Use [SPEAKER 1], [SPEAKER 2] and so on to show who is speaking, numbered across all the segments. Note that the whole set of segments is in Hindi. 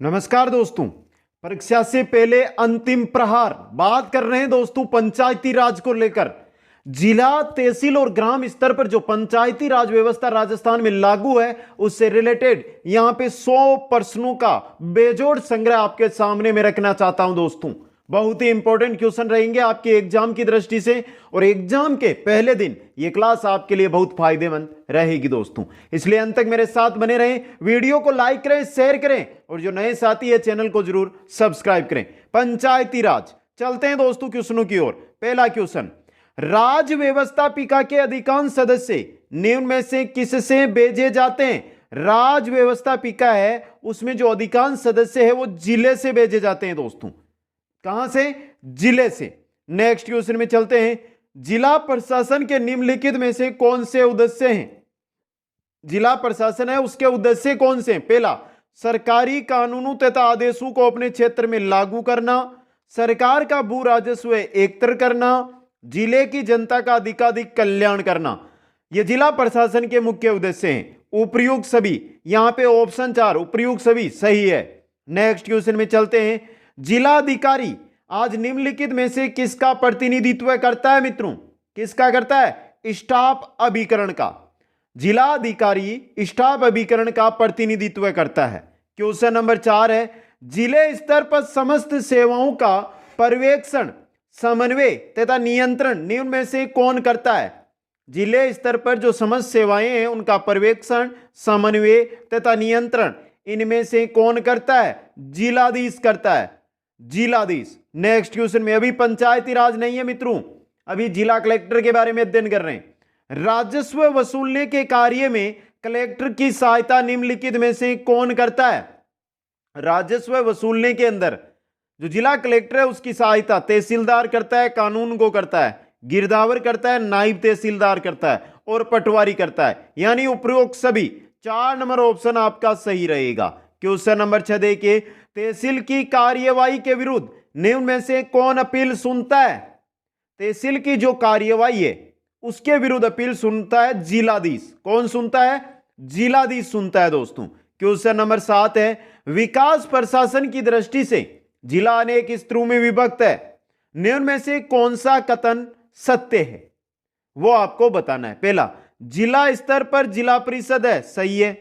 [SPEAKER 1] नमस्कार दोस्तों। परीक्षा से पहले अंतिम प्रहार बात कर रहे हैं दोस्तों पंचायती राज को लेकर। जिला, तहसील और ग्राम स्तर पर जो पंचायती राज व्यवस्था राजस्थान में लागू है उससे रिलेटेड यहां पे 100 प्रश्नों का बेजोड़ संग्रह आपके सामने में रखना चाहता हूं दोस्तों। बहुत ही इंपॉर्टेंट क्वेश्चन रहेंगे आपके एग्जाम की दृष्टि से और एग्जाम के पहले दिन ये क्लास आपके लिए बहुत फायदेमंद रहेगी दोस्तों। इसलिए अंत तक मेरे साथ बने रहें, वीडियो को लाइक करें, शेयर करें और जो नए साथी है चैनल को जरूर सब्सक्राइब करें। पंचायती राज, चलते हैं दोस्तों क्वेश्चनों की ओर। पहला क्वेश्चन, राज्य व्यवस्थापिका के अधिकांश सदस्य निम्न में से किससे भेजे जाते हैं? राज्य व्यवस्थापिका है उसमें जो अधिकांश सदस्य है वो जिले से भेजे जाते हैं दोस्तों। कहां से? जिले से। नेक्स्ट क्वेश्चन में चलते हैं, जिला प्रशासन के निम्नलिखित में से कौन से उद्देश्य हैं? जिला प्रशासन है उसके उद्देश्य कौन से हैं? पहला, सरकारी कानूनों तथा आदेशों को अपने क्षेत्र में लागू करना, सरकार का भू राजस्व एकत्र करना, जिले की जनता का अधिकाधिक कल्याण करना। यह जिला प्रशासन के मुख्य उद्देश्य हैं। उपयुक्त सभी, यहां पे ऑप्शन 4 उपयुक्त सभी सही है। नेक्स्ट क्वेश्चन में चलते हैं, जिला अधिकारी आज निम्नलिखित में से किसका प्रतिनिधित्व करता है मित्रों? किसका करता है? स्टाफ अभिकरण का। जिला अधिकारी स्टाफ अभिकरण का प्रतिनिधित्व करता है। क्वेश्चन नंबर 4 है, जिले स्तर पर समस्त सेवाओं का पर्यवेक्षण, समन्वय तथा नियंत्रण निम्न में से कौन करता है? जिले स्तर पर जो समस्त सेवाएं हैं उनका पर्यवेक्षण, समन्वय तथा नियंत्रण इनमें से कौन करता है? जिलाधीश करता है। जिलाधीश। नेक्स्ट क्वेश्चन में, अभी पंचायती राज नहीं है मित्रों, अभी जिला कलेक्टर के बारे में अध्ययन कर रहे हैं। राजस्व वसूलने के कार्य में कलेक्टर की सहायता निम्नलिखित में से कौन करता है? राजस्व वसूलने के अंदर जो जिला कलेक्टर है उसकी सहायता तहसीलदार करता है, कानून को करता है, गिरदावर करता है, नायब तहसीलदार करता है और पटवारी करता है। यानी उपरोक्त सभी 4 नंबर ऑप्शन आपका सही रहेगा। क्वेश्चन नंबर 6 देखिए, तहसील की कार्यवाही के विरुद्ध निम्न में से कौन अपील सुनता है? तहसील की जो कार्यवाही है उसके विरुद्ध अपील सुनता है जिलाधीश। कौन सुनता है? जिलाधीश सुनता है दोस्तों। क्वेश्चन नंबर 7 है, विकास प्रशासन की दृष्टि से जिला अनेक स्तरों में विभक्त है, निम्न में से कौन सा कथन सत्य है? वो आपको बताना है। पहला, जिला स्तर पर जिला परिषद है, सही है।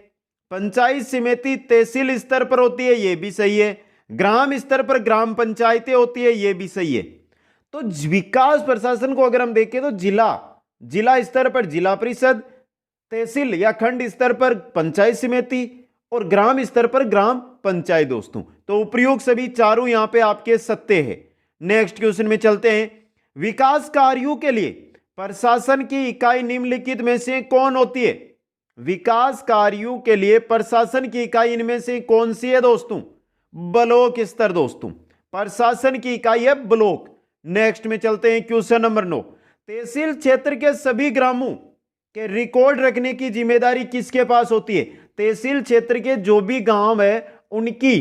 [SPEAKER 1] पंचायत समिति तहसील स्तर पर होती है, यह भी सही है। ग्राम स्तर पर ग्राम पंचायतें होती है, यह भी सही है। तो विकास प्रशासन को अगर हम देखें तो जिला स्तर पर जिला परिषद, तहसील या खंड स्तर पर पंचायत समिति और ग्राम स्तर पर ग्राम पंचायत दोस्तों। तो उपयुक्त सभी चारों यहां पे आपके सत्य है। नेक्स्ट क्वेश्चन में चलते हैं, विकास कार्यों के लिए प्रशासन की इकाई निम्नलिखित में से कौन होती है? विकास कार्यों के लिए प्रशासन की इकाई इनमें से कौन सी है दोस्तों? ब्लॉक स्तर दोस्तों। प्रशासन की इकाई है ब्लॉक। नेक्स्ट में चलते हैं, क्वेश्चन नंबर 9, तहसील क्षेत्र के सभी ग्रामों के रिकॉर्ड रखने की जिम्मेदारी किसके पास होती है? तहसील क्षेत्र के जो भी गांव है उनकी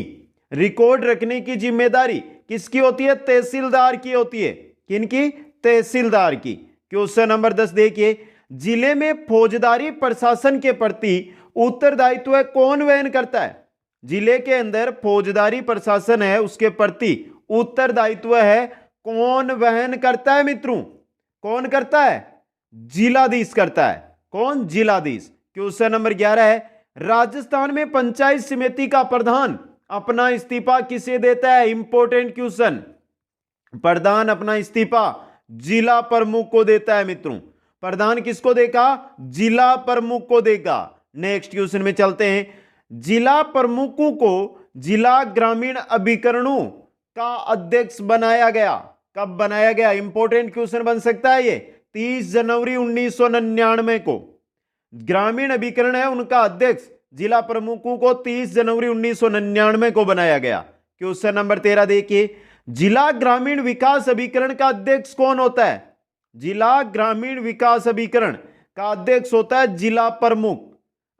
[SPEAKER 1] रिकॉर्ड रखने की जिम्मेदारी किसकी होती है? तहसीलदार की होती है। किनकी? तहसीलदार की। क्वेश्चन नंबर 10 देखिए, जिले में फौजदारी प्रशासन के प्रति उत्तरदायित्व कौन वहन करता है? जिले के अंदर फौजदारी प्रशासन है उसके प्रति उत्तरदायित्व है कौन वहन करता है मित्रों? कौन करता है? जिलाधीश करता है। कौन? जिलाधीश। क्वेश्चन नंबर 11 है, राजस्थान में पंचायत समिति का प्रधान अपना इस्तीफा किसे देता है? Important question. प्रधान अपना इस्तीफा जिला प्रमुख को देता है मित्रों। प्रधान किसको देगा? जिला प्रमुख को देगा। नेक्स्ट क्वेश्चन में चलते हैं, जिला प्रमुखों को जिला ग्रामीण अभिकरणों का अध्यक्ष बनाया गया। कब बनाया गया? इंपॉर्टेंट क्वेश्चन बन सकता है ये। 30 जनवरी 1999 को ग्रामीण अभिकरण है उनका अध्यक्ष जिला प्रमुखों को 30 जनवरी 1999 को बनाया गया। क्वेश्चन नंबर 13 देखिए, जिला ग्रामीण विकास अभिकरण का अध्यक्ष कौन होता है? जिला ग्रामीण विकास अभिकरण का अध्यक्ष होता है जिला प्रमुख।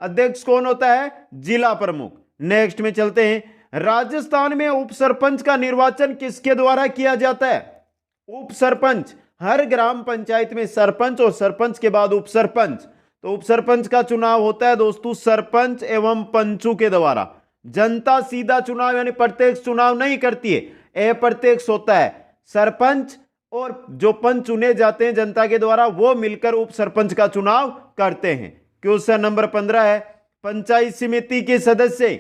[SPEAKER 1] अध्यक्ष कौन होता है? जिला प्रमुख। नेक्स्ट में चलते हैं, राजस्थान में उप सरपंच का निर्वाचन किसके द्वारा किया जाता है? उप सरपंच, हर ग्राम पंचायत में सरपंच और सरपंच के बाद उप सरपंच। तो उप सरपंच का चुनाव होता है दोस्तों सरपंच एवं पंचों के द्वारा। जनता सीधा चुनाव यानी प्रत्यक्ष चुनाव नहीं करती है, अप्रत्यक्ष होता है। सरपंच और जो पंच चुने जाते हैं जनता के द्वारा वो मिलकर उप सरपंच का चुनाव करते हैं। क्वेश्चन नंबर 15 है, पंचायत समिति के सदस्य,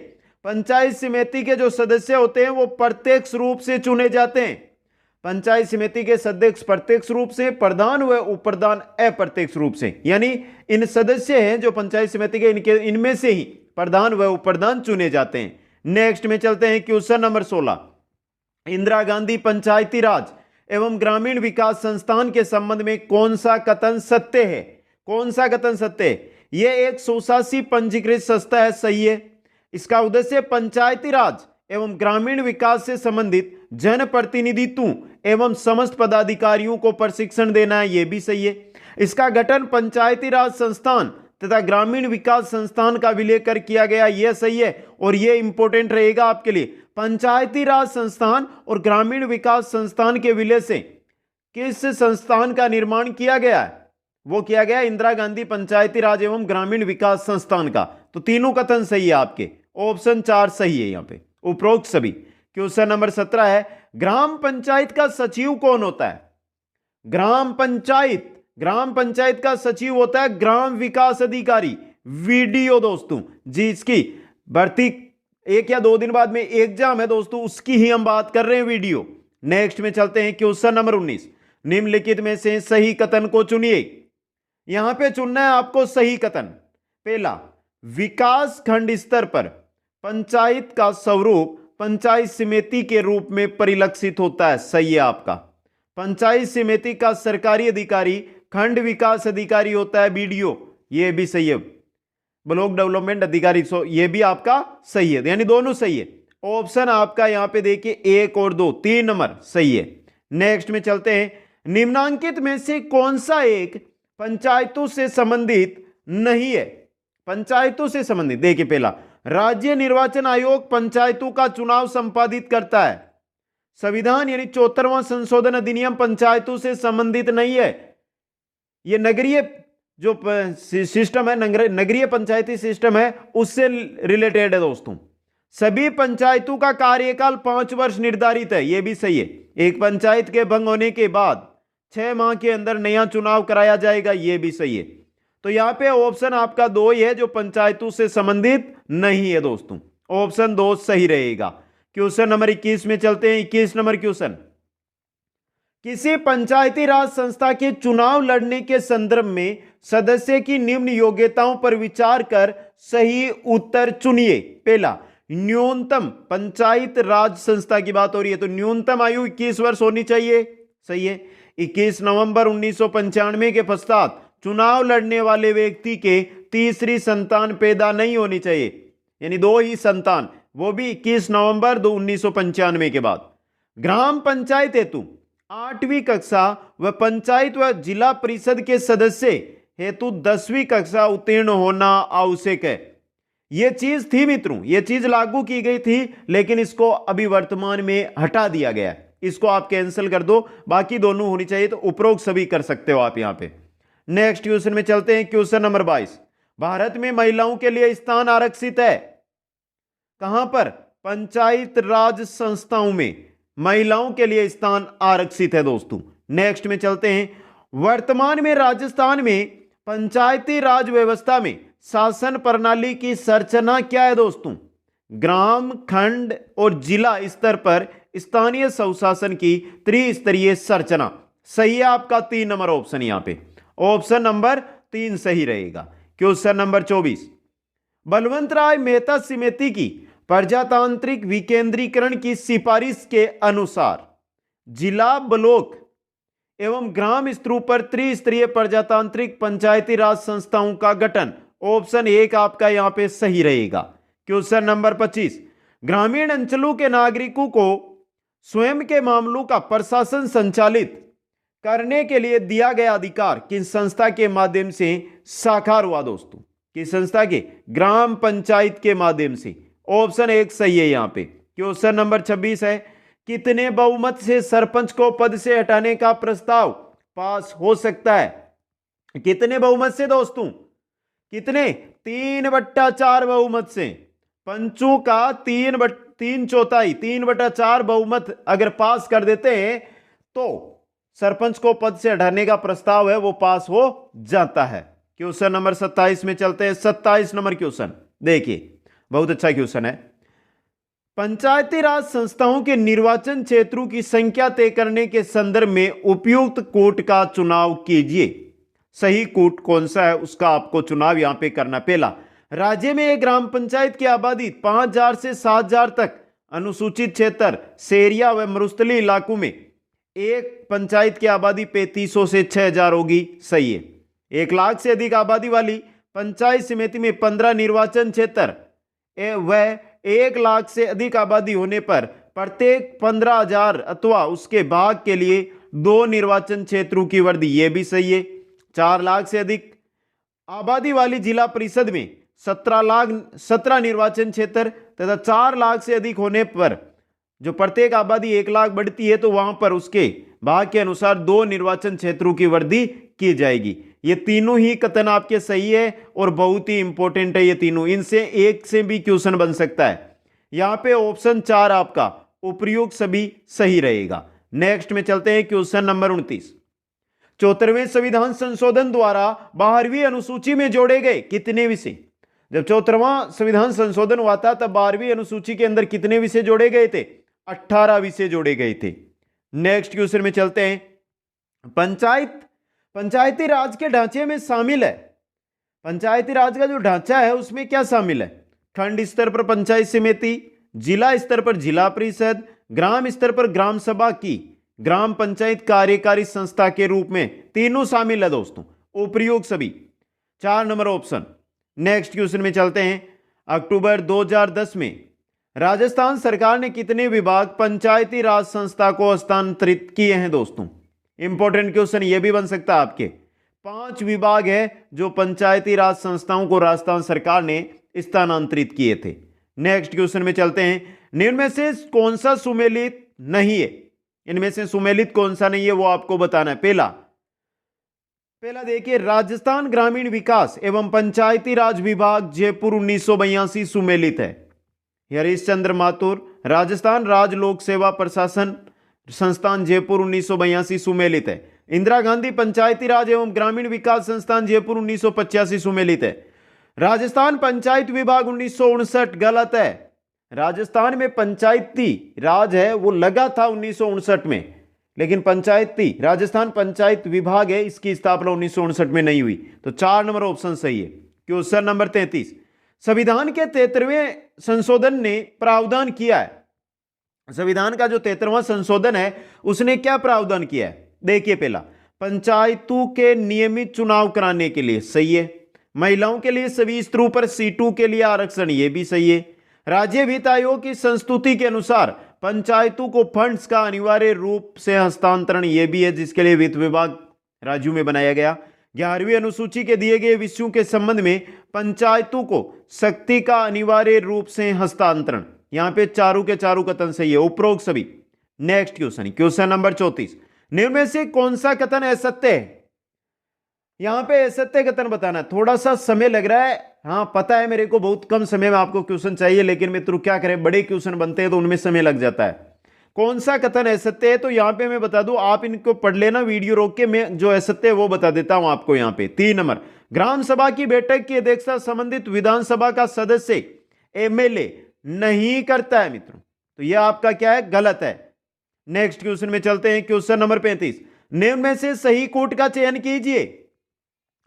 [SPEAKER 1] पंचायत समिति के जो सदस्य होते हैं वो प्रत्यक्ष रूप से चुने जाते हैं। पंचायत समिति के सदस्य प्रत्यक्ष रूप से, प्रधान व उप प्रधान अप्रत्यक्ष रूप से, यानी इन सदस्य हैं जो पंचायत समिति के, इनमें से ही प्रधान व उप प्रधान चुने जाते हैं। नेक्स्ट में चलते हैं क्वेश्चन नंबर 16, इंदिरा गांधी पंचायती राज एवं ग्रामीण विकास संस्थान के संबंध में कौन सा कथन सत्य है? कौन सा कथन सत्य है? यह एक स्वशासी पंजीकृत संस्था है, सही है। इसका उद्देश्य पंचायती राज एवं ग्रामीण विकास से संबंधित जनप्रतिनिधित्व एवं समस्त पदाधिकारियों को प्रशिक्षण देना है, यह भी सही है। इसका गठन पंचायती राज संस्थान तथा ग्रामीण विकास संस्थान का विलय कर किया गया, यह सही है और यह इंपॉर्टेंट रहेगा आपके लिए। पंचायती राज संस्थान और ग्रामीण विकास संस्थान के विलय से किस संस्थान का निर्माण किया गया है? वो किया गया इंदिरा गांधी पंचायती राज एवं ग्रामीण विकास संस्थान का। तो तीनों कथन सही है आपके, ऑप्शन 4 सही है यहां पे, उपरोक्त सभी। क्वेश्चन नंबर 17 है, ग्राम पंचायत का सचिव कौन होता है? ग्राम पंचायत का सचिव होता है ग्राम विकास अधिकारी, वीडीओ दोस्तों। जिसकी भर्ती 1 या 2 दिन बाद में एग्जाम है दोस्तों, उसकी ही हम बात कर रहे हैं, वीडियो। नेक्स्ट में चलते हैं क्वेश्चन नंबर 19, निम्नलिखित में से सही कथन को चुनिए। यहां पे चुनना है आपको सही कथन। पहला, विकास खंड स्तर पर पंचायत का स्वरूप पंचायत समिति के रूप में परिलक्षित होता है, सही है आपका। पंचायत समिति का सरकारी अधिकारी खंड विकास अधिकारी होता है, बीडीओ, यह भी सही है। ब्लॉक डेवलपमेंट अधिकारी, यह भी आपका सही है, यानी दोनों सही है। ऑप्शन आपका यहां पे देखिए 1 और 2, 3 नंबर सही है। नेक्स्ट में चलते हैं, निम्नांकित में से कौन सा एक पंचायतों से संबंधित नहीं है? पंचायतों से संबंधित, देखिए पहला, राज्य निर्वाचन आयोग पंचायतों का चुनाव संपादित करता है। संविधान यानी 74वां संशोधन अधिनियम पंचायतों से संबंधित नहीं है। यह नगरीय जो सिस्टम है, नगरीय पंचायती सिस्टम है, उससे रिलेटेड है दोस्तों। सभी पंचायतों का कार्यकाल 5 वर्ष निर्धारित है, यह भी सही है। एक पंचायत के भंग होने के बाद 6 माह के अंदर नया चुनाव कराया जाएगा, यह भी सही है। तो यहां पे ऑप्शन आपका 2 ही है जो पंचायतों से संबंधित नहीं है दोस्तों, ऑप्शन 2 सही रहेगा। क्वेश्चन नंबर 21 में चलते हैं। 21 नंबर क्वेश्चन, किसी पंचायती राज संस्था के चुनाव लड़ने के संदर्भ में सदस्य की निम्न योग्यताओं पर विचार कर सही उत्तर चुनिए। पहला, न्यूनतम, पंचायत राज संस्था की बात हो रही है तो न्यूनतम आयु 21 वर्ष होनी चाहिए, सही है। 21 नवंबर 1995 के पश्चात चुनाव लड़ने वाले व्यक्ति के तीसरी संतान पैदा नहीं होनी चाहिए, यानी 2 ही संतान, वो भी 21 नवंबर 1995 के बाद। ग्राम पंचायत हेतु 8वीं कक्षा व पंचायत व जिला परिषद के सदस्य हेतु 10वीं कक्षा उत्तीर्ण होना आवश्यक है। यह चीज थी मित्रों, यह चीज लागू की गई थी, लेकिन इसको अभी वर्तमान में हटा दिया गया है। इसको आप कैंसिल कर दो, बाकी दोनों होनी चाहिए, तो उपरोक्त सभी कर सकते हो आप यहां पे। नेक्स्ट क्वेश्चन में चलते हैं। क्वेश्चन नंबर 22, भारत में महिलाओं के लिए स्थान आरक्षित है कहां पर? पंचायत राज संस्थाओं में महिलाओं के लिए स्थान आरक्षित है दोस्तों। नेक्स्ट में चलते हैं। वर्तमान में राजस्थान में पंचायती राज व्यवस्था में शासन प्रणाली की संरचना क्या है दोस्तों? ग्राम, खंड और जिला स्तर पर स्थानीय स्वशासन की त्रिस्तरीय संरचना, सही है आपका 3 नंबर ऑप्शन, यहां पे ऑप्शन नंबर 3 सही रहेगा। क्वेश्चन नंबर 24, बलवंत राय मेहता समिति की प्रजातांत्रिक विकेंद्रीकरण की सिफारिश के अनुसार जिला, ब्लॉक एवं ग्राम स्तरों पर त्रिस्तरीय प्रजातांत्रिक पंचायती राज संस्थाओं का गठन, ऑप्शन 1 आपका यहां पे सही रहेगा। क्वेश्चन नंबर 25, ग्रामीण अंचलों के नागरिकों को स्वयं के मामलों का प्रशासन संचालित करने के लिए दिया गया अधिकार किस संस्था के माध्यम से साकार हुआ दोस्तों? किस संस्था के? ग्राम पंचायत के माध्यम से, ऑप्शन 1 सही है यहां पे। क्वेश्चन नंबर 26 है, कितने बहुमत से सरपंच को पद से हटाने का प्रस्ताव पास हो सकता है? कितने बहुमत से दोस्तों? कितने? 3/4 बहुमत से पंचों का 3/4 3/4 बहुमत अगर पास कर देते हैं तो सरपंच को पद से हटाने का प्रस्ताव है वो पास हो जाता है। क्वेश्चन नंबर 27 में चलते हैं। 27 नंबर क्वेश्चन देखिए, बहुत अच्छा क्वेश्चन है। पंचायती राज संस्थाओं के निर्वाचन क्षेत्रों की संख्या तय करने के संदर्भ में उपयुक्त कोट का चुनाव कीजिए। सही कोट कौन सा है उसका आपको चुनाव यहां पे करना। पहला, राज्य में एक ग्राम पंचायत की आबादी 5000 से 7000 तक, अनुसूचित क्षेत्र, शहरिया व मरुस्थलीय इलाकों में एक पंचायत की आबादी 3500 से 6000 होगी। सही है। 1 लाख से अधिक आबादी वाली पंचायत समिति में 15 निर्वाचन क्षेत्र व 1 लाख से अधिक आबादी होने पर प्रत्येक 15,000 अथवा उसके भाग के लिए 2 निर्वाचन क्षेत्रों की वर्दी। यह भी सही है। 4 लाख से अधिक आबादी वाली जिला परिषद में 17 निर्वाचन क्षेत्र तथा 4 लाख से अधिक होने पर जो प्रत्येक आबादी 1 लाख बढ़ती है तो वहां पर उसके भाग के अनुसार 2 निर्वाचन क्षेत्रों की वर्दी की जाएगी। ये तीनों ही कथन आपके सही है और बहुत ही इंपॉर्टेंट है ये तीनों। इनसे एक से भी क्वेश्चन बन सकता है। यहां पे ऑप्शन 4 आपका उपयुक्त सभी सही रहेगा। नेक्स्ट में चलते हैं क्वेश्चन नंबर 29। 74वें संविधान संशोधन द्वारा 12वीं अनुसूची में जोड़े गए कितने विषय? जब 74वां संविधान संशोधन हुआ था तब 12वीं अनुसूची के अंदर कितने विषय जोड़े गए थे? 18 विषय जोड़े गए थे। नेक्स्ट क्वेश्चन में चलते हैं। पंचायती राज के ढांचे में शामिल है। पंचायती राज का जो ढांचा है उसमें क्या शामिल है? खंड स्तर पर पंचायत समिति, जिला स्तर पर जिला परिषद, ग्राम स्तर पर ग्राम सभा की ग्राम पंचायत कार्यकारी संस्था के रूप में तीनों शामिल है दोस्तों। उपयुक्त सभी 4 नंबर ऑप्शन। नेक्स्ट क्वेश्चन में चलते हैं। अक्टूबर 2010 में राजस्थान सरकार ने कितने विभाग पंचायती राज संस्था को हस्तांतरित किए हैं दोस्तों? इंपॉर्टेंट क्वेश्चन ये भी बन सकता है आपके। 5 विभाग है जो पंचायती राज संस्थाओं को राजस्थान सरकार ने स्थानांतरित किए थे। नेक्स्ट क्वेश्चन में चलते हैं। निम्न में से कौन सा सुमेलित नहीं है? इनमें से सुमेलित कौन सा नहीं है वो आपको बताना है। पहला देखिए, राजस्थान ग्रामीण विकास एवं पंचायती राज विभाग जयपुर 1982 सुमेलित है। हरीश चंद्र माथुर, राजस्थान राज लोक सेवा प्रशासन संस्थान जयपुर 1982 सुमेलित है। इंदिरा गांधी पंचायती राज एवं ग्रामीण विकास संस्थान जयपुर 1985 सुमेलित है। राजस्थान पंचायत विभाग 1959 गलत है। राजस्थान में पंचायती राज है वो लगा था 1959 में, लेकिन पंचायती राजस्थान पंचायत विभाग है इसकी स्थापना 1959 में नहीं हुई। तो 4 नंबर ऑप्शन सही है। Question number 33। संविधान के 73वें संशोधन ने प्रावधान किया है। संविधान का जो 73वां संशोधन है उसने क्या प्रावधान किया है? देखिए, पहला, पंचायतों के नियमित चुनाव कराने के लिए। सही है। महिलाओं के लिए सभी स्तरों पर सीटों के लिए आरक्षण। ये भी सही है। राज्य वित्त आयोग की संस्तुति के अनुसार पंचायतों को फंड्स का अनिवार्य रूप से हस्तांतरण। ये भी है जिसके लिए वित्त विभाग राज्यों में बनाया गया। 11वीं अनुसूची के दिए गए विषयों के संबंध में पंचायतों को शक्ति का अनिवार्य रूप से हस्तांतरण। यहां पे चारों के चारों कथन सही है। उपरोक्त सभी। Next question, question number 34। निम्न में से कौन सा कथन असत्य है? यहां पे असत्य कथन बताना। थोड़ा सा समय लग रहा है, हाँ पता है मेरे को, बहुत कम समय में आपको क्वेश्चन चाहिए, लेकिन मित्रों क्या करें, बड़े क्वेश्चन बनते हैं तो उनमें समय लग जाता है। कौन सा कथन असत्य है? तो यहां पे मैं बता दूं, आप इनको पढ़ लेना वीडियो रोक के, मैं जो असत्य है वो बता देता हूं आपको। यहां पे 3 नंबर, ग्राम सभा की बैठक की अध्यक्षता संबंधित विधानसभा का सदस्य एमएलए नहीं करता है मित्रों। तो यह आपका क्या है? गलत है। नेक्स्ट क्वेश्चन में चलते हैं। Question number 35। निम्न में से सही कोट का चयन कीजिए।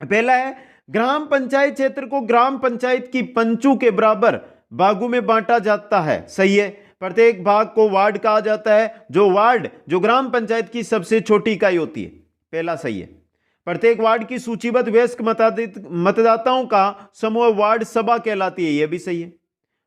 [SPEAKER 1] पहला है, ग्राम पंचायत क्षेत्र को ग्राम पंचायत की पंचों के बराबर भागों में बांटा जाता है। सही है। प्रत्येक भाग को वार्ड कहा जाता है। जो ग्राम पंचायत की सबसे छोटी इकाई होती है। पहला सही है। प्रत्येक वार्ड की सूचीबद्ध वयस्क मतदाताओं का समूह वार्ड सभा कहलाती है। यह भी सही है।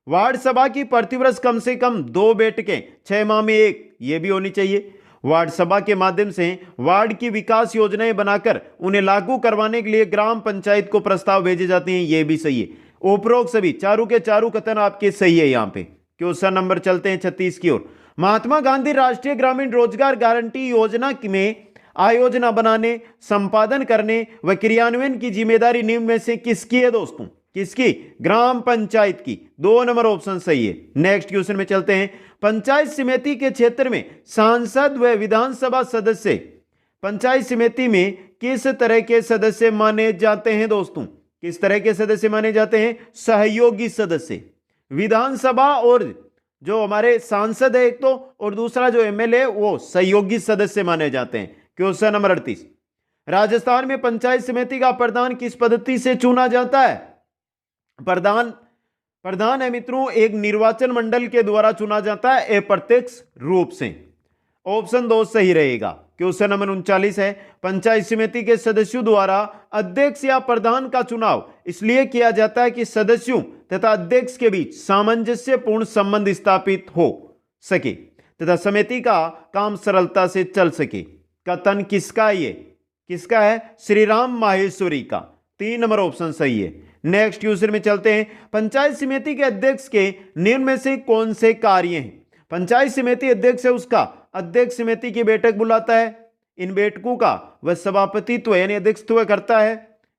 [SPEAKER 1] वार्ड सभा की प्रतिवर्ष कम से कम 2 बैठकें 6 माह में 1 ये भी होनी चाहिए। वार्ड सभा के माध्यम से वार्ड की विकास योजनाएं बनाकर उन्हें लागू करवाने के लिए ग्राम पंचायत को प्रस्ताव भेजे जाते हैं। यह भी सही है। उपरोक्त सभी चारों के चारों कथन आपके सही है। यहां पे क्वेश्चन नंबर चलते हैं 36 की ओर। महात्मा गांधी राष्ट्रीय ग्रामीण रोजगार गारंटी योजना में आयोजना बनाने, संपादन करने व क्रियान्वयन की जिम्मेदारी निम्न में से किसकी है दोस्तों? किसकी? ग्राम पंचायत की। 2 नंबर ऑप्शन सही है। नेक्स्ट क्वेश्चन में चलते हैं। पंचायत समिति के क्षेत्र में सांसद व विधानसभा सदस्य पंचायत समिति में किस तरह के सदस्य माने जाते हैं दोस्तों? किस तरह के सदस्य माने जाते हैं? सहयोगी सदस्य। विधानसभा और जो हमारे सांसद है एक तो, और दूसरा जो एमएलए वो सहयोगी सदस्य माने जाते हैं। क्वेश्चन नंबर 38, राजस्थान में पंचायत समिति का प्रधान किस पद्धति से चुना जाता है? प्रधान है मित्रों एक निर्वाचन मंडल के द्वारा चुना जाता है अप्रत्यक्ष रूप से। ऑप्शन 2 सही रहेगा। क्वेश्चन नंबर 39 है, पंचायत समिति के सदस्यों द्वारा अध्यक्ष या प्रधान का चुनाव इसलिए किया जाता है कि सदस्यों तथा अध्यक्ष के बीच सामंजस्यपूर्ण संबंध स्थापित हो सके तथा समिति का काम सरलता से चल सके। कथन किसका? ये किसका है? श्री राम माहेश्वरी का। 3 नंबर ऑप्शन सही है। नेक्स्ट क्वेश्चन में चलते हैं। पंचायत समिति के अध्यक्ष के निम्न में से कौन से कार्य हैं? पंचायत समिति अध्यक्ष है उसका अध्यक्ष समिति की बैठक बुलाता है, इन बैठकों का वह सभापतित्व यानी अध्यक्षत्व करता है,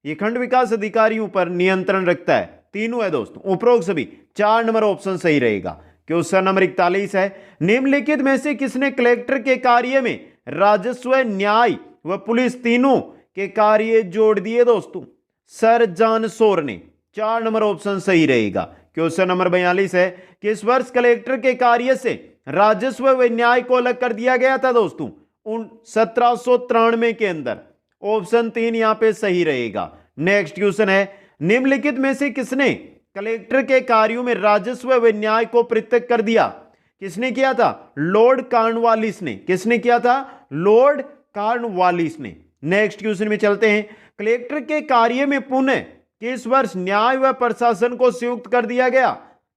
[SPEAKER 1] ये खंड विकास अधिकारियों पर नियंत्रण रखता है। तीनों है दोस्तों, उपरोक्त सभी। 4 नंबर ऑप्शन सही रहेगा। क्वेश्चन नंबर 41 है, निम्नलिखित में से किसने कलेक्टर के कार्य में राजस्व, न्याय व पुलिस तीनों के कार्य जोड़ दिए दोस्तों? सर जॉन शोर ने। 4 नंबर ऑप्शन सही रहेगा। क्वेश्चन नंबर 42 है, किस वर्ष कलेक्टर के कार्य से राजस्व व न्याय को अलग कर दिया गया था दोस्तों? 1793 के अंदर। ऑप्शन 3 यहां पे सही रहेगा। नेक्स्ट क्वेश्चन है, निम्नलिखित में से किसने कलेक्टर के कार्यों में राजस्व व न्याय को पृथक कर दिया? किसने किया था? लॉर्ड कॉर्नवालिस ने। किसने किया था? लॉर्ड कॉर्नवालिस ने। नेक्स्ट क्वेश्चन में चलते हैं। कलेक्टर के कार्य में पुनः किस वर्ष न्याय व प्रशासन को संयुक्त कर दिया गया?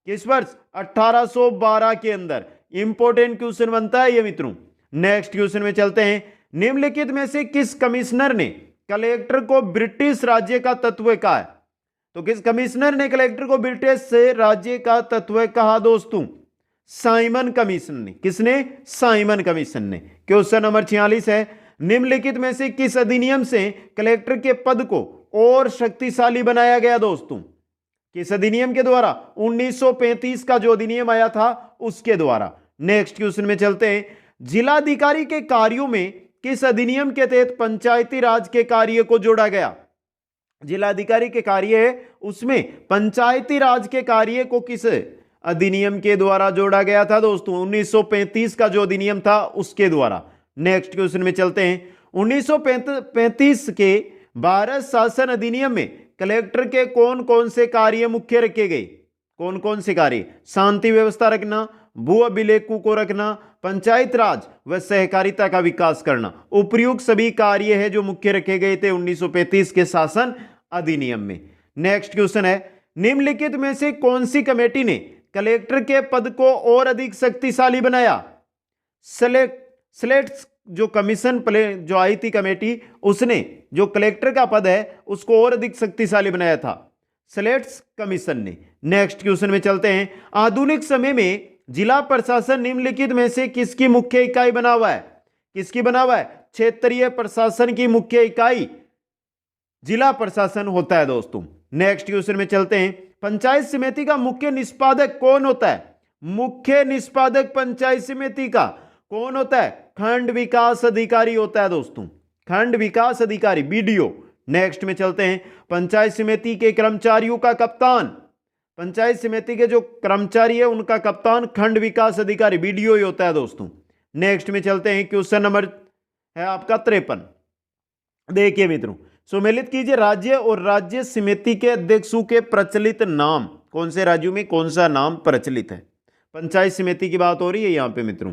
[SPEAKER 1] किस वर्ष? 1812 के अंदर। इंपॉर्टेंट क्वेश्चन बनता है ये मित्रों। नेक्स्ट क्वेश्चन में चलते हैं। निम्नलिखित में से किस कमिश्नर ने कलेक्टर को ब्रिटिश राज्य का तत्व कहा? तो किस कमिश्नर ने कलेक्टर को ब्रिटिश से राज्य का तत्व कहा दोस्तों? साइमन कमीशन ने। किसने? साइमन कमीशन ने। क्वेश्चन नंबर 46 है, निम्नलिखित में से किस अधिनियम से कलेक्टर के पद को और शक्तिशाली बनाया गया दोस्तों? किस अधिनियम के द्वारा? 1935 का जो अधिनियम आया था उसके द्वारा। नेक्स्ट क्वेश्चन में चलते हैं। जिलाधिकारी के कार्यों में किस अधिनियम के तहत पंचायती राज के कार्य को जोड़ा गया? जिलाधिकारी के कार्य है उसमें पंचायती राज के कार्य को किस अधिनियम के द्वारा जोड़ा गया था दोस्तों? 1935 का जो अधिनियम था उसके द्वारा। नेक्स्ट क्वेश्चन में चलते हैं। 1935 के भारत शासन अधिनियम में कलेक्टर के कौन कौन से कार्य मुख्य रखे गए? कौन कौन से कार्य? शांति व्यवस्था रखना, भू अभिलेखों को रखना, पंचायत राज व सहकारिता का विकास करना। उपयुक्त सभी कार्य है जो मुख्य रखे गए थे 1935 के शासन अधिनियम में। नेक्स्ट क्वेश्चन है, निम्नलिखित में से कौन सी कमेटी ने कलेक्टर के पद को और अधिक शक्तिशाली बनाया? स्लेट्स जो कमीशन जो आई थी कमेटी, उसने जो कलेक्टर का पद है उसको और अधिक शक्तिशाली बनाया था, स्लेट्स कमीशन ने। नेक्स्ट क्वेश्चन में चलते हैं। आधुनिक समय में जिला प्रशासन निम्नलिखित में से किसकी मुख्य इकाई बना हुआ है? किसकी बना हुआ है? क्षेत्रीय प्रशासन की मुख्य इकाई जिला प्रशासन होता है दोस्तों। नेक्स्ट क्वेश्चन में चलते हैं। पंचायत समिति का मुख्य निष्पादक कौन होता है? मुख्य निष्पादक पंचायत समिति का कौन होता है? खंड विकास अधिकारी होता है दोस्तों, खंड विकास अधिकारी, बीडीओ। नेक्स्ट में चलते हैं। पंचायत समिति के कर्मचारियों का कप्तान, पंचायत समिति के जो कर्मचारी है उनका कप्तान खंड विकास अधिकारी, बीडीओ ही होता है दोस्तों। नेक्स्ट में चलते हैं। क्वेश्चन नंबर है आपका 53। देखिए मित्रों, सम्मिलित कीजिए राज्य और राज्य समिति के अध्यक्षों के प्रचलित नाम। कौन से राज्यों में कौन सा नाम प्रचलित है? पंचायत समिति की बात हो रही है यहां पे मित्रों।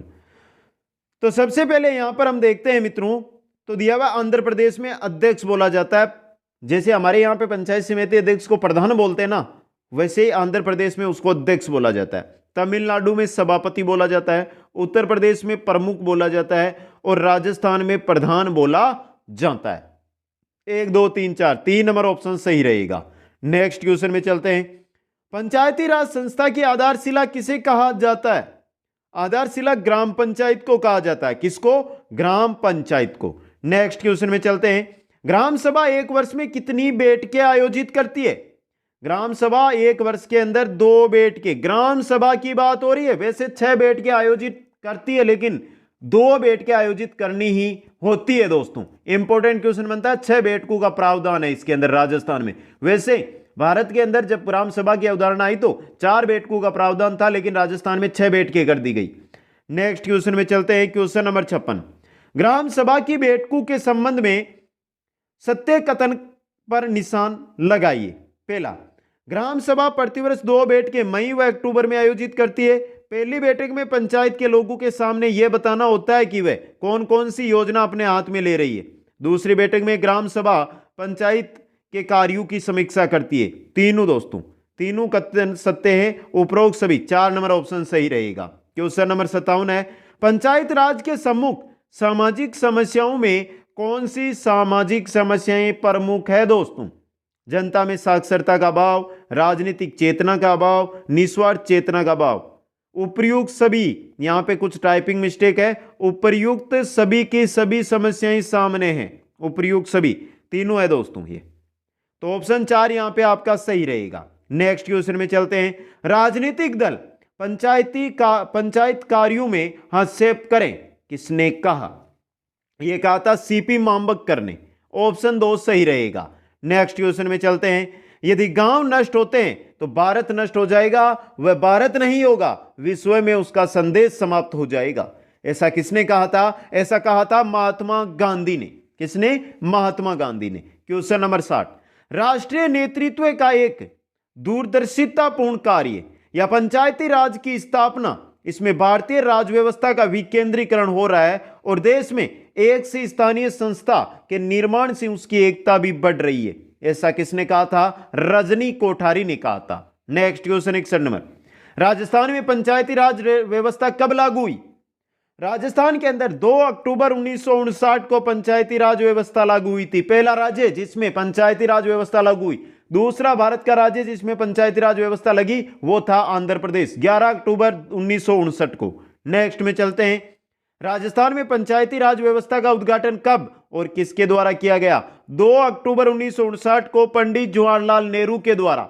[SPEAKER 1] तो सबसे पहले यहां पर हम देखते हैं मित्रों, तो दिया हुआ आंध्र प्रदेश में अध्यक्ष बोला जाता है। जैसे हमारे यहां पे पंचायत समिति अध्यक्ष को प्रधान बोलते हैं ना, वैसे ही आंध्र प्रदेश में उसको अध्यक्ष बोला जाता है। तमिलनाडु में सभापति बोला जाता है, उत्तर प्रदेश में प्रमुख बोला जाता है और राजस्थान में प्रधान बोला जाता है। 1 2 3 4, 3 नंबर ऑप्शन सही रहेगा। नेक्स्ट क्वेश्चन में चलते हैं। पंचायती राज संस्था की आधारशिला किसे कहा जाता है? आधारशिला ग्राम पंचायत को कहा जाता है। किसको? ग्राम पंचायत को। नेक्स्ट क्वेश्चन में चलते हैं। ग्राम सभा एक वर्ष में कितनी बैठकें आयोजित करती है? ग्राम सभा 1 वर्ष के अंदर 2 बैठकें, ग्राम सभा की बात हो रही है, वैसे 6 बैठकें आयोजित करती है लेकिन 2 बैठकें आयोजित करनी ही होती है दोस्तों। इंपॉर्टेंट क्वेश्चन बनता है, 6 बैठकों का प्रावधान है इसके अंदर राजस्थान में। वैसे भारत के अंदर जब ग्राम सभा की अवधारणा आई तो 4 बैठकों का प्रावधान था, लेकिन राजस्थान में 6 बैठकें कर दी गई। नेक्स्ट क्वेश्चन में चलते हैं, क्वेश्चन नंबर 56। ग्राम सभा की बैठकों के संबंध में सत्य कथन पर निशान लगाइए। पहला, ग्राम सभा प्रतिवर्ष 2 बैठकें मई व अक्टूबर में आयोजित करती है। पहली बैठक में पंचायत के लोगों के सामने यह बताना होता है कि वह कौन कौन सी योजना अपने हाथ में ले रही है। दूसरी बैठक में ग्राम सभा पंचायत के कार्यों की समीक्षा करती है। तीनों दोस्तों, तीनों कथन सत्य है, उपरोक्त सभी। 4 नंबर ऑप्शन सही रहेगा। क्वेश्चन नंबर 57 है, पंचायत राज के सम्मुख सामाजिक समस्याओं में कौन सी सामाजिक समस्याएं प्रमुख है दोस्तों? जनता में साक्षरता का अभाव, राजनीतिक चेतना का अभाव, निस्वार्थ चेतना का अभाव। उपर्युक्त सभी, यहां पे कुछ टाइपिंग मिस्टेक है, उपर्युक्त सभी की सभी समस्याएं सामने हैं। उपर्युक्त सभी तीनों है दोस्तों ये, तो ऑप्शन 4 यहां पे आपका सही रहेगा। नेक्स्ट क्वेश्चन में चलते हैं, राजनीतिक दल पंचायत कार्यों में हस्तक्षेप करें, किसने कहा? यह कहा था सीपी माम्बक्कर ने। ऑप्शन 2 सही रहेगा। नेक्स्ट क्वेश्चन में चलते हैं, यदि गांव नष्ट होते हैं तो भारत नष्ट हो जाएगा, वह भारत नहीं होगा, विश्व में उसका संदेश समाप्त हो जाएगा। ऐसा किसने कहा था? ऐसा कहा था महात्मा गांधी ने। किसने? महात्मा गांधी ने। क्वेश्चन नंबर 60, राष्ट्रीय नेतृत्व का एक दूरदर्शितापूर्ण कार्य या पंचायती राज की स्थापना, इसमें भारतीय राज व्यवस्था का विकेंद्रीकरण हो रहा है और देश में एक से स्थानीय संस्था के निर्माण से उसकी एकता भी बढ़ रही है। ऐसा किसने कहा था? रजनी कोठारी ने कहा था। नेक्स्ट क्वेश्चन 61 नंबर, राजस्थान में पंचायती राज व्यवस्था कब लागू हुई? राजस्थान के अंदर 2 अक्टूबर 1959 को पंचायती राज व्यवस्था लागू हुई थी। पहला राज्य जिसमें पंचायती राज व्यवस्था लागू हुई। दूसरा भारत का राज्य जिसमें पंचायती राज व्यवस्था लगी वो था आंध्र प्रदेश, 11 अक्टूबर 1959 को। नेक्स्ट में चलते हैं, राजस्थान में पंचायती राज व्यवस्था का उद्घाटन कब और किसके द्वारा किया गया? 2 अक्टूबर 1959 को पंडित जवाहरलाल नेहरू के द्वारा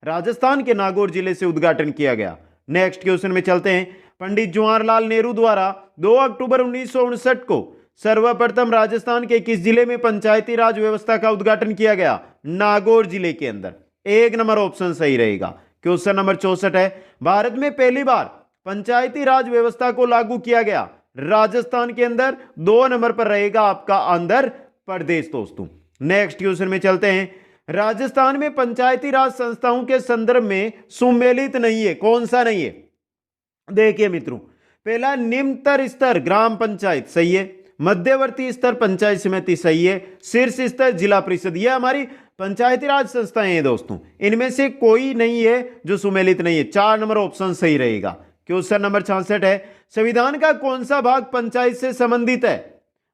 [SPEAKER 1] राजस्थान के नागौर जिले से उद्घाटन किया गया। नेक्स्ट क्वेश्चन में चलते हैं, पंडित जवाहरलाल नेहरू द्वारा 2 अक्टूबर 1959 को सर्वप्रथम राजस्थान के किस जिले में पंचायती राज व्यवस्था का उद्घाटन किया गया? नागौर जिले के अंदर। 1 नंबर ऑप्शन सही रहेगा। क्वेश्चन नंबर 64 है, भारत में पहली बार पंचायती राज व्यवस्था को लागू किया गया राजस्थान के अंदर। 2 नंबर पर रहेगा आपका आंध्र प्रदेश दोस्तों। नेक्स्ट क्वेश्चन में चलते हैं, राजस्थान में पंचायती राज संस्थाओं के संदर्भ में सुमेलित नहीं है, कौन सा नहीं है? देखिए मित्रों, पहला निम्नतर स्तर ग्राम पंचायत सही है, मध्यवर्ती स्तर पंचायत समिति सही है, शीर्ष स्तर जिला परिषद, यह हमारी पंचायती राज संस्थाएं हैं दोस्तों। इनमें से कोई नहीं है जो सुमेलित नहीं है। 4 नंबर ऑप्शन सही रहेगा। क्वेश्चन नंबर 66 है, संविधान का कौन सा भाग पंचायत से संबंधित है?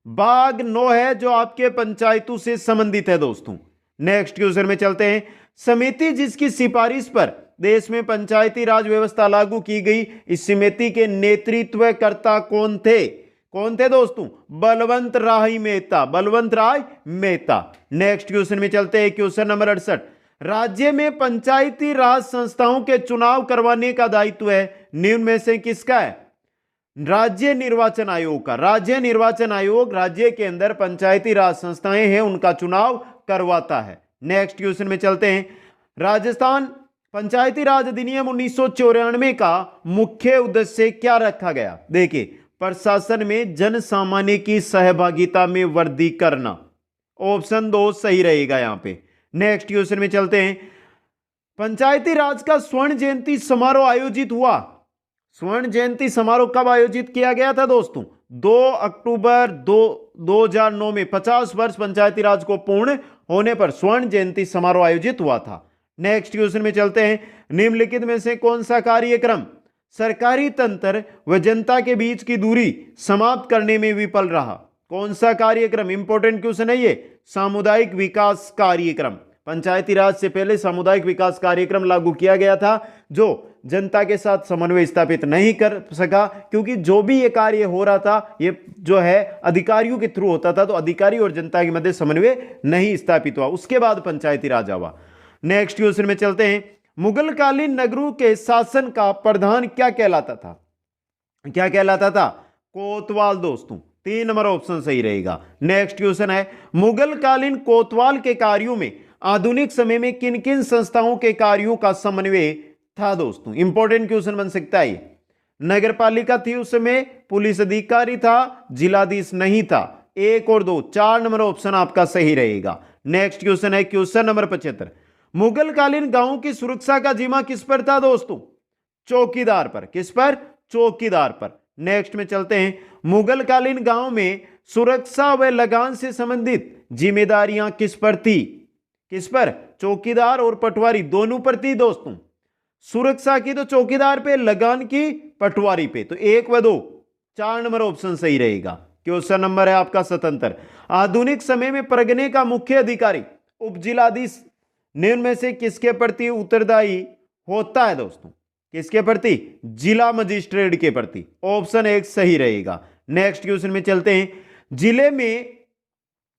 [SPEAKER 1] भाग 9 है जो आपके पंचायतों से संबंधित है दोस्तों। नेक्स्ट क्वेश्चन में चलते हैं, समिति जिसकी सिफारिश पर देश में पंचायती राज व्यवस्था लागू की गई, इस समिति के नेतृत्वकर्ता कौन थे? कौन थे दोस्तों? बलवंत राय मेहता। बलवंत राय मेहता। नेक्स्ट क्वेश्चन में चलते हैं, क्वेश्चन नंबर 68, राज्य में पंचायती राज संस्थाओं के चुनाव करवाने का दायित्व है निम्न में से किसका है? राज्य निर्वाचन आयोग का। राज्य निर्वाचन आयोग राज्य के अंदर पंचायती राज संस्थाएं हैं उनका चुनाव करवाता है। नेक्स्ट क्वेश्चन में चलते हैं, राजस्थान पंचायती राज अधिनियम 1994 का मुख्य उद्देश्य क्या रखा गया? देखिए, प्रशासन में जन सामान्य की सहभागिता में वृद्धि करना। ऑप्शन 2 सही रहेगा यहां पे। नेक्स्ट क्वेश्चन में चलते हैं, पंचायती राज का स्वर्ण जयंती समारोह आयोजित हुआ। स्वर्ण जयंती समारोह कब आयोजित किया गया था दोस्तों? 2 अक्टूबर 2009 में 50 वर्ष पंचायती राज को पूर्ण होने पर स्वर्ण जयंती समारोह आयोजित हुआ था। नेक्स्ट क्वेश्चन में चलते हैं, निम्नलिखित में से कौन सा कार्यक्रम सरकारी तंत्र व जनता के बीच की दूरी समाप्त करने में विफल रहा? कौन सा कार्यक्रम? इंपॉर्टेंट क्वेश्चन है ये। सामुदायिक विकास कार्यक्रम। पंचायती राज से पहले सामुदायिक विकास कार्यक्रम लागू किया गया था जो जनता के साथ समन्वय स्थापित नहीं कर सका, क्योंकि जो भी ये कार्य हो रहा था ये जो है अधिकारियों के थ्रू होता था, तो अधिकारी और जनता के मध्य समन्वय नहीं स्थापित हुआ। उसके बाद पंचायती राज आवा। नेक्स्ट क्वेश्चन में चलते हैं। मुगल कालीन नगरों के शासन का प्रधान क्या कहलाता था? क्या कहलाता था? कोतवाल दोस्तों। 3 नंबर ऑप्शन सही रहेगा। नेक्स्ट क्वेश्चन है, मुगल कालीन कोतवाल के कार्यों में आधुनिक समय में किन किन संस्थाओं के कार्यों का समन्वय था दोस्तों? इंपॉर्टेंट क्वेश्चन बन सकता है। नगर पालिका थी उस समय, पुलिस अधिकारी था, जिलाधीश नहीं था। 1 और 2, 4 नंबर ऑप्शन आपका सही रहेगा। नेक्स्ट क्वेश्चन है क्वेश्चन नंबर 75। मुगल कालीन गांवों की सुरक्षा का जिम्मा किस पर था दोस्तों? चौकीदार पर। किस पर? चौकीदार पर। नेक्स्ट में चलते हैं, मुगल कालीन गांव में सुरक्षा व लगान से संबंधित जिम्मेदारियां किस पर थी? किस पर? चौकीदार और पटवारी दोनों पर थी दोस्तों। सुरक्षा की तो चौकीदार पे, लगान की पटवारी पे। तो 1 व 2, 4 नंबर ऑप्शन सही रहेगा। क्वेश्चन नंबर है आपका 77। आधुनिक समय में परगने का मुख्य अधिकारी उपजिलाधीश निम्न में से किसके प्रति उत्तरदायी होता है दोस्तों? किसके प्रति? जिला मजिस्ट्रेट के प्रति। ऑप्शन 1 सही रहेगा। नेक्स्ट क्वेश्चन में चलते हैं।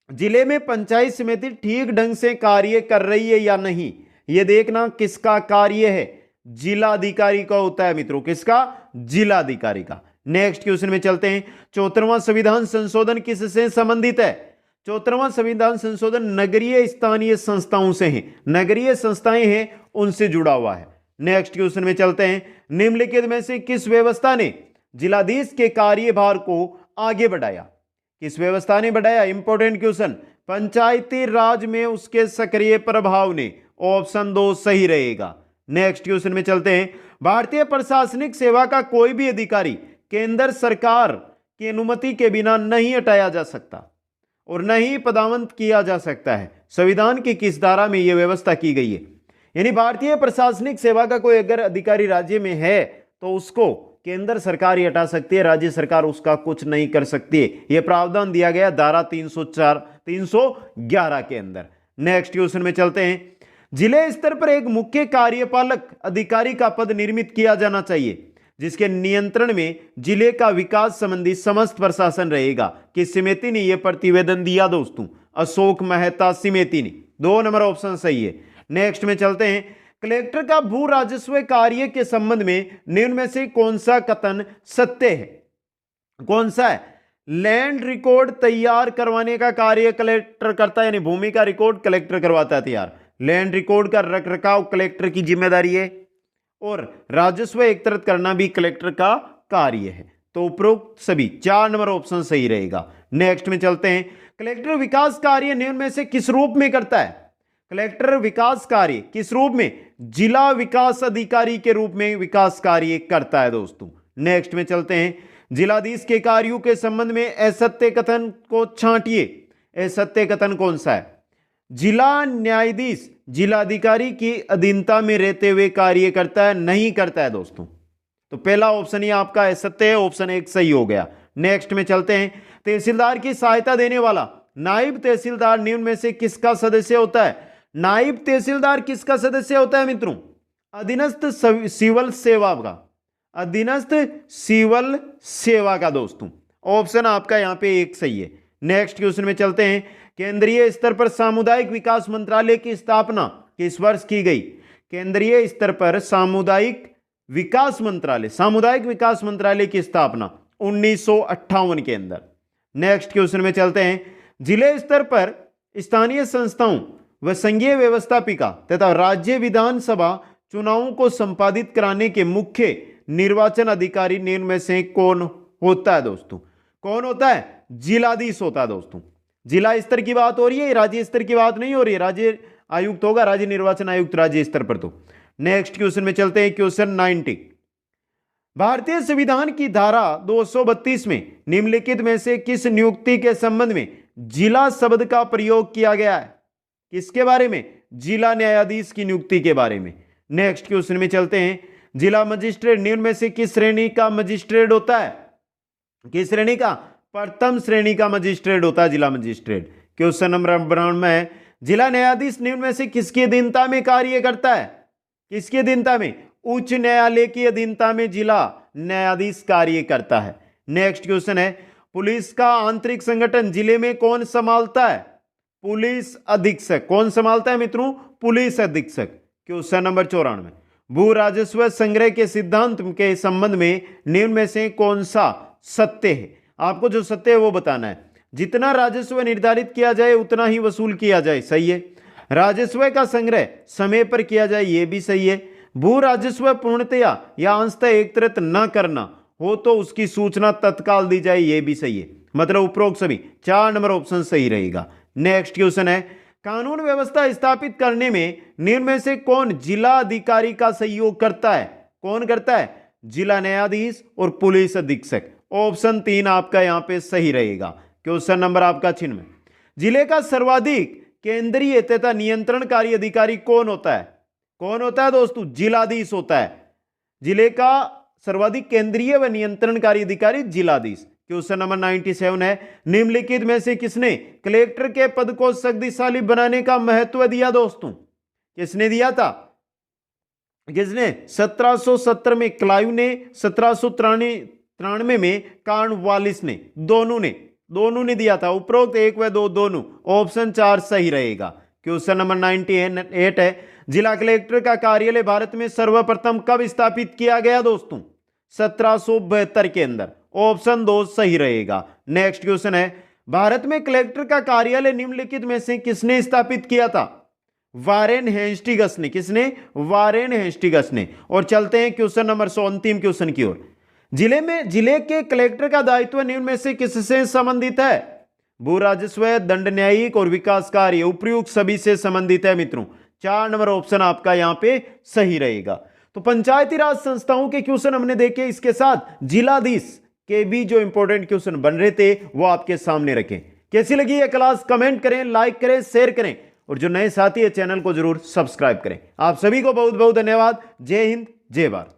[SPEAKER 1] जिले में पंचायत समिति ठीक ढंग से कार्य कर रही है या नहीं, यह देखना किसका कार्य है? जिलाधिकारी का होता है मित्रों। किसका? जिलाधिकारी का। नेक्स्ट क्वेश्चन में चलते हैं। 74वां संविधान संशोधन किससे संबंधित है? 74वां संविधान संशोधन नगरीय स्थानीय संस्थाओं से है। नगरीय संस्थाएं हैं उनसे जुड़ा हुआ है। नेक्स्ट क्वेश्चन में चलते हैं। निम्नलिखित में से किस व्यवस्था ने जिलाधीश के कार्यभार को आगे बढ़ाया? किस व्यवस्था ने बढ़ाया? Important question. पंचायती राज में उसके सक्रिय प्रभाव ने। ऑप्शन 2 सही रहेगा। नेक्स्ट क्वेश्चन में चलते हैं। भारतीय प्रशासनिक सेवा का कोई भी अधिकारी केंद्र सरकार की अनुमति के बिना नहीं हटाया जा सकता और नहीं पदावंत किया जा सकता है। संविधान की किस धारा में यह व्यवस्था की गई है? यानी भारतीय प्रशासनिक सेवा का कोई अगर अधिकारी राज्य में है तो उसको केंद्र सरकार ही हटा सकती है, राज्य सरकार उसका कुछ नहीं कर सकती है। यह प्रावधान दिया गया धारा 311 के अंदर। नेक्स्ट क्वेश्चन में चलते हैं। जिले स्तर पर एक मुख्य कार्यपालक अधिकारी का पद निर्मित किया जाना चाहिए जिसके नियंत्रण में जिले का विकास संबंधी समस्त प्रशासन रहेगा। किस समिति ने यह प्रतिवेदन दिया दोस्तों? अशोक मेहता समिति ने। 2 नंबर ऑप्शन सही है। नेक्स्ट में चलते हैं। कलेक्टर का भू राजस्व कार्य के संबंध में निम्न में से कौन सा कथन सत्य है? कौन सा है? लैंड रिकॉर्ड तैयार करवाने का कार्य कलेक्टर करता है, यानी भूमि का रिकॉर्ड कलेक्टर करवाता है तैयार। लैंड रिकॉर्ड का रखरखाव कलेक्टर की जिम्मेदारी है और राजस्व एकत्रित करना भी कलेक्टर का कार्य है। तो उपरोक्त सभी 4 नंबर ऑप्शन सही रहेगा। नेक्स्ट में चलते हैं। कलेक्टर विकास कार्य निम्न में से किस रूप में करता है? कलेक्टर विकास कार्य किस रूप में? जिला विकास अधिकारी के रूप में विकास कार्य करता है दोस्तों। नेक्स्ट में चलते हैं। जिलाधीश के कार्यों के संबंध में असत्य कथन को छांटिए। असत्य कथन कौन सा है? जिला न्यायाधीश जिलाधिकारी की अधीनता में रहते हुए कार्य करता है, नहीं करता है दोस्तों। तो पहला ऑप्शन ही आपका असत्य है। ऑप्शन 1 सही हो गया। नेक्स्ट में चलते हैं। तहसीलदार की सहायता देने वाला नायब तहसीलदार निम्न में से किसका सदस्य होता है? नायब तहसीलदार किसका सदस्य होता है मित्रों? अधीनस्थ सिविल सेवा का। अधीनस्थ सिविल सेवा का दोस्तों। ऑप्शन आपका यहां पे 1 सही है। नेक्स्ट क्वेश्चन में चलते हैं। केंद्रीय स्तर पर सामुदायिक विकास मंत्रालय की स्थापना किस वर्ष की गई? केंद्रीय स्तर पर सामुदायिक विकास मंत्रालय की स्थापना 1958 के अंदर। नेक्स्ट क्वेश्चन में चलते हैं। जिले स्तर पर स्थानीय संस्थाओं व संघीय व्यवस्थापिका तथा राज्य विधानसभा चुनावों को संपादित कराने के मुख्य निर्वाचन अधिकारी निम्न में से कौन होता है दोस्तों? कौन होता है? जिलाधीश होता है दोस्तों। जिला स्तर की बात हो रही है, राज्य स्तर की बात नहीं हो रही है। राज्य आयुक्त होगा, राज्य निर्वाचन आयुक्त राज्य स्तर पर। तो नेक्स्ट क्वेश्चन में चलते हैं। क्वेश्चन 90। भारतीय संविधान की धारा 232 में निम्नलिखित में से किस नियुक्ति के संबंध में जिला शब्द का प्रयोग किया गया है? किसके बारे में? जिला न्यायाधीश की नियुक्ति के बारे में। नेक्स्ट क्वेश्चन में चलते हैं। जिला मजिस्ट्रेट निम्न में से किस श्रेणी का मजिस्ट्रेट होता है? किस श्रेणी का? प्रथम श्रेणी का मजिस्ट्रेट होता है जिला मजिस्ट्रेट। क्वेश्चन नंबर 92 में। जिला न्यायाधीश निम्न में से किसकी अधीनता में कार्य करता है? किसकी अधीनता में? उच्च न्यायालय की अधीनता में जिला न्यायाधीश कार्य करता है। नेक्स्ट क्वेश्चन है। पुलिस का आंतरिक संगठन जिले में कौन संभालता है? पुलिस अधीक्षक। कौन संभालता है मित्रों? पुलिस अधीक्षक। क्वेश्चन नंबर 94, भू राजस्व संग्रह के सिद्धांत के संबंध में निम्न में से कौन सा सत्य है? आपको जो सत्य है वो बताना है। जितना राजस्व निर्धारित किया जाए उतना ही वसूल किया जाए, सही है। राजस्व का संग्रह समय पर किया जाए, ये भी सही है। भू राजस्व पूर्णतया या अंशतः एकत्रित न करना हो तो उसकी सूचना तत्काल दी जाए, ये भी सही है। मतलब उपरोक्त सभी 4 नंबर ऑप्शन सही रहेगा। नेक्स्ट क्वेश्चन है, कानून व्यवस्था स्थापित करने में निम्न में से कौन जिला अधिकारी का सहयोग करता है? कौन करता है? जिला न्यायाधीश और पुलिस अधीक्षक। ऑप्शन 3 आपका यहां पे सही रहेगा। क्वेश्चन नंबर आपका 96, जिले का सर्वाधिक केंद्रीय तथा नियंत्रणकारी अधिकारी कौन होता है? कौन होता है दोस्तों? जिलाधीश होता है। जिले का सर्वाधिक केंद्रीय व नियंत्रणकारी अधिकारी जिलाधीश। क्वेश्चन नंबर 97 है, निम्नलिखित में से किसने कलेक्टर के पद को शक्तिशाली बनाने का महत्व दिया? दोस्तों किसने दिया था? किसने? 1770 में क्लाइव ने, 1793 में कॉर्नवालिस ने, दोनों ने दिया था। उपरोक्त 1 व 2 दोनों। ऑप्शन 4 सही रहेगा। क्वेश्चन नंबर 98 है, जिला कलेक्टर का कार्यालय भारत में सर्वप्रथम कब स्थापित किया गया? दोस्तों 1772 के अंदर। ऑप्शन 2 सही रहेगा। नेक्स्ट क्वेश्चन है, भारत में कलेक्टर का कार्यालय निम्नलिखित में से किसने स्थापित किया था? वारेन हेस्टिंग्स ने। किसने? वारेन हेस्टिंग्स ने। और चलते हैं क्वेश्चन नंबर 100 अंतिम क्वेश्चन की ओर। जिले के कलेक्टर का दायित्व निम्न में से किससे संबंधित है? भू राजस्व, दंड न्यायिक और विकास कार्य, उपयुक्त सभी से संबंधित है मित्रों। 4 नंबर ऑप्शन आपका यहां पे सही रहेगा। तो पंचायती राज संस्थाओं के क्वेश्चन हमने देखे, इसके साथ जिलाधीश के भी जो इंपॉर्टेंट क्वेश्चन बन रहे थे वो आपके सामने रखें। कैसी लगी ये क्लास? कमेंट करें, लाइक करें, शेयर करें और जो नए साथी है चैनल को जरूर सब्सक्राइब करें। आप सभी को बहुत बहुत धन्यवाद। जय हिंद, जय भारत।